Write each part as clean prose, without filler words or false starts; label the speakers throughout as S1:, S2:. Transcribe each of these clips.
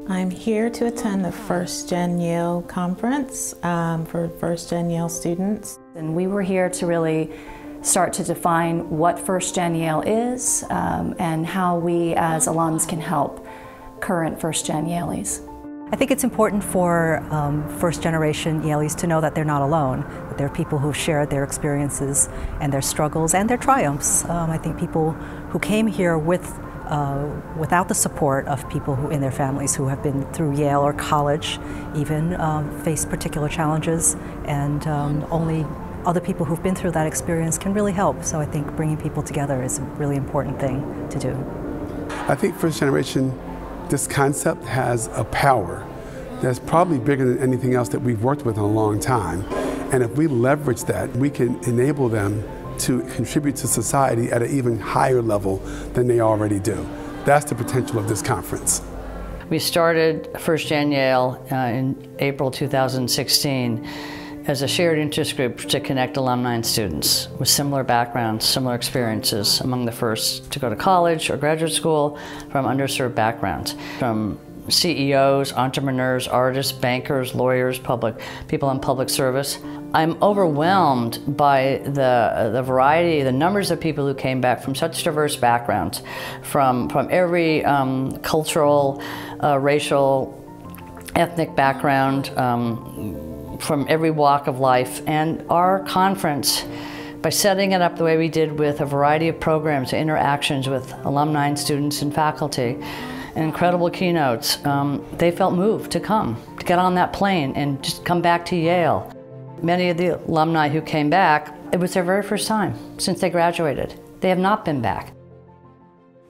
S1: I'm here to attend the First Gen Yale conference for First Gen Yale students.
S2: And we were here to really start to define what First Gen Yale is and how we as alums can help current First Gen Yaleys.
S3: I think it's important for first generation Yaleys to know that they're not alone, that there are people who've shared their experiences and their struggles and their triumphs. I think people who came here without the support of people who in their families who have been through Yale or college even face particular challenges, and only other people who've been through that experience can really help. So I think bringing people together is a really important thing to do.
S4: I think first generation, this concept has a power that's probably bigger than anything else that we've worked with in a long time. And if we leverage that, we can enable them to contribute to society at an even higher level than they already do. That's the potential of this conference.
S5: We started First Gen Yale in April 2016 as a shared interest group to connect alumni and students with similar backgrounds, similar experiences, among the first to go to college or graduate school from underserved backgrounds, from CEOs, entrepreneurs, artists, bankers, lawyers, people in public service. I'm overwhelmed by the variety, the numbers of people who came back from such diverse backgrounds, from every cultural, racial, ethnic background, from every walk of life. And our conference, by setting it up the way we did with a variety of programs, interactions with alumni and students and faculty, and incredible keynotes, they felt moved to come, to get on that plane and just come back to Yale. Many of the alumni who came back, it was their very first time since they graduated. They have not been back.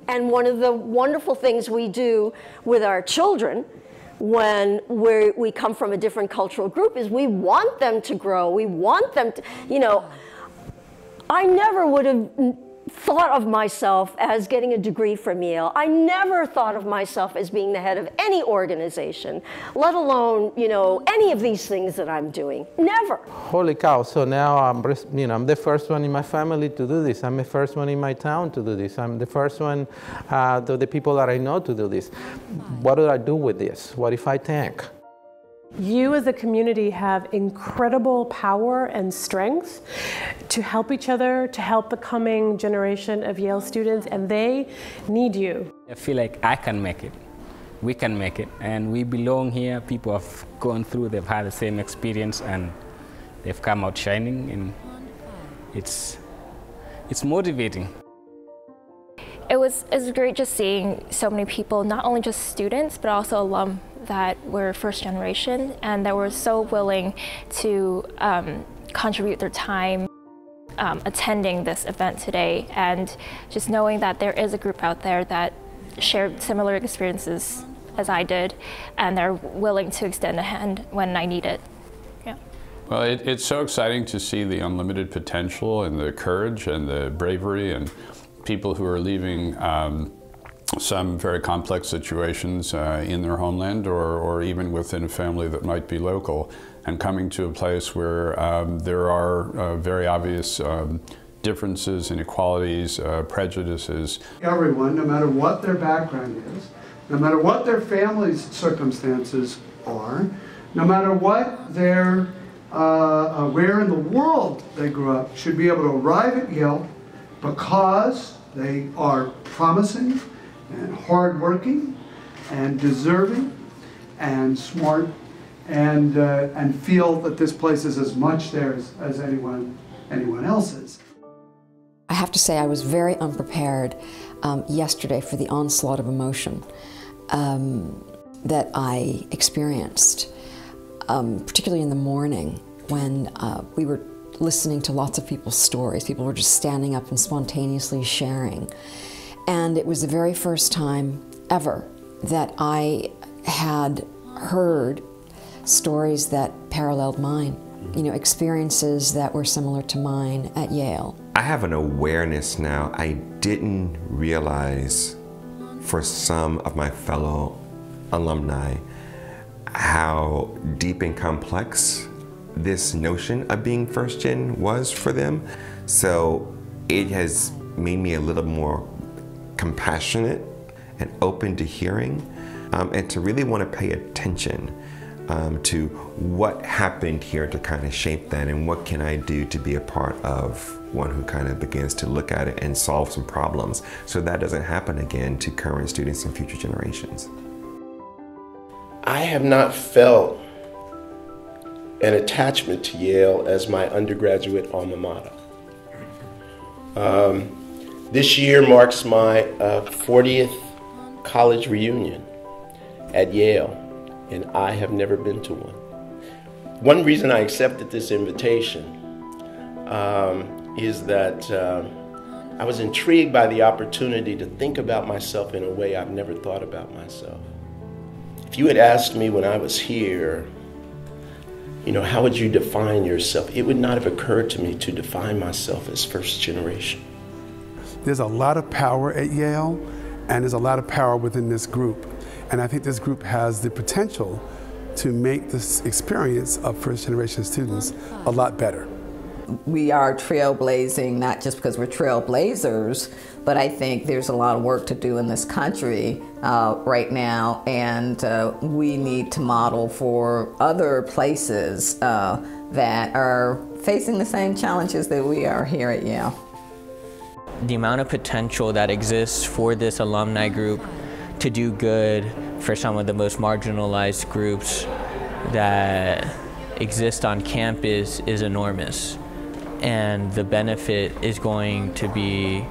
S6: And one of the wonderful things we do with our children when we come from a different cultural group is we want them to grow. We want them to, you know, I never would have thought of myself as getting a degree from Yale. I never thought of myself as being the head of any organization, let alone, you know, any of these things that I'm doing. Never.
S7: Holy cow, so now I'm the first one in my family to do this. I'm the first one in my town to do this. I'm the first one to the people that I know to do this. What do I do with this? What if I tank?
S8: You as a community have incredible power and strength to help each other, to help the coming generation of Yale students, and they need you.
S9: I feel like I can make it, we can make it, and we belong here. People have gone through, they've had the same experience, and they've come out shining, and it's motivating.
S10: It was great just seeing so many people, not only just students, but also alum that were first generation and that were so willing to contribute their time attending this event today, and just knowing that there is a group out there that shared similar experiences as I did, and they're willing to extend a hand when I need it. Yeah.
S11: Well, it's so exciting to see the unlimited potential and the courage and the bravery and people who are leaving some very complex situations in their homeland or even within a family that might be local, and coming to a place where there are very obvious differences, inequalities, prejudices.
S12: Everyone, no matter what their background is, no matter what their family's circumstances are, no matter what their where in the world they grew up, should be able to arrive at Yale because they are promising and hardworking and deserving and smart, and feel that this place is as much theirs as anyone else's.
S13: I have to say I was very unprepared yesterday for the onslaught of emotion that I experienced, particularly in the morning when we were listening to lots of people's stories. People were just standing up and spontaneously sharing. And it was the very first time ever that I had heard stories that paralleled mine, you know, experiences that were similar to mine at Yale.
S14: I have an awareness now. I didn't realize for some of my fellow alumni how deep and complex this notion of being first gen was for them. So it has made me a little more compassionate and open to hearing and to really want to pay attention to what happened here to kind of shape that, and what can I do to be a part of one who kind of begins to look at it and solve some problems so that doesn't happen again to current students and future generations.
S15: I have not felt an attachment to Yale as my undergraduate alma mater. This year marks my 40th college reunion at Yale, and I have never been to one. One reason I accepted this invitation is that I was intrigued by the opportunity to think about myself in a way I've never thought about myself. If you had asked me when I was here, you know, how would you define yourself? It would not have occurred to me to define myself as first generation.
S4: There's a lot of power at Yale, and there's a lot of power within this group. And I think this group has the potential to make this experience of first generation students a lot better.
S16: We are trailblazing, not just because we're trailblazers, but I think there's a lot of work to do in this country right now, and we need to model for other places that are facing the same challenges that we are here at Yale.
S17: The amount of potential that exists for this alumni group to do good for some of the most marginalized groups that exist on campus is enormous. And the benefit is going to be,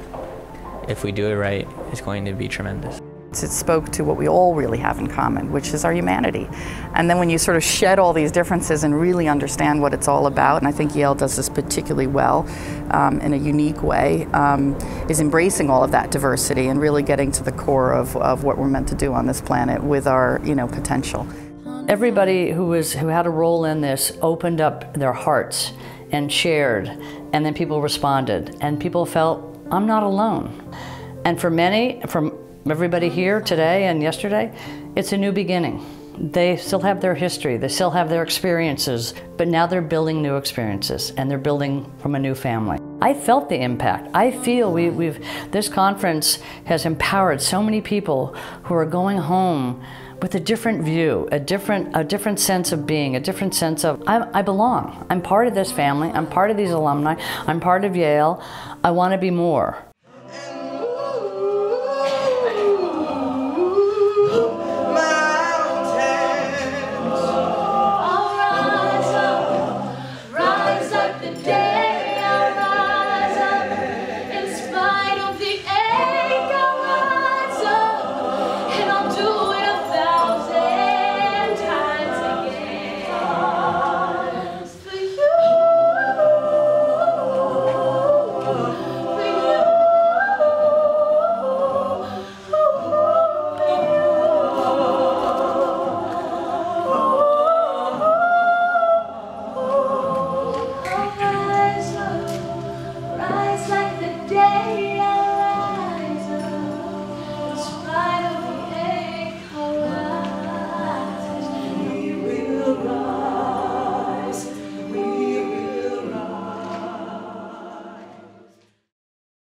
S17: if we do it right, is going to be tremendous.
S18: It spoke to what we all really have in common, which is our humanity. And then when you sort of shed all these differences and really understand what it's all about, and I think Yale does this particularly well in a unique way, is embracing all of that diversity and really getting to the core of what we're meant to do on this planet with our, potential.
S5: Everybody who had a role in this opened up their hearts and shared, and then people responded, and people felt, I'm not alone. And for many, from everybody here today and yesterday, it's a new beginning. They still have their history, they still have their experiences, but now they're building new experiences, and they're building from a new family. I felt the impact. I feel this conference has empowered so many people who are going home with a different view, a different sense of being, a different sense of, I belong. I'm part of this family, I'm part of these alumni, I'm part of Yale, I want to be more.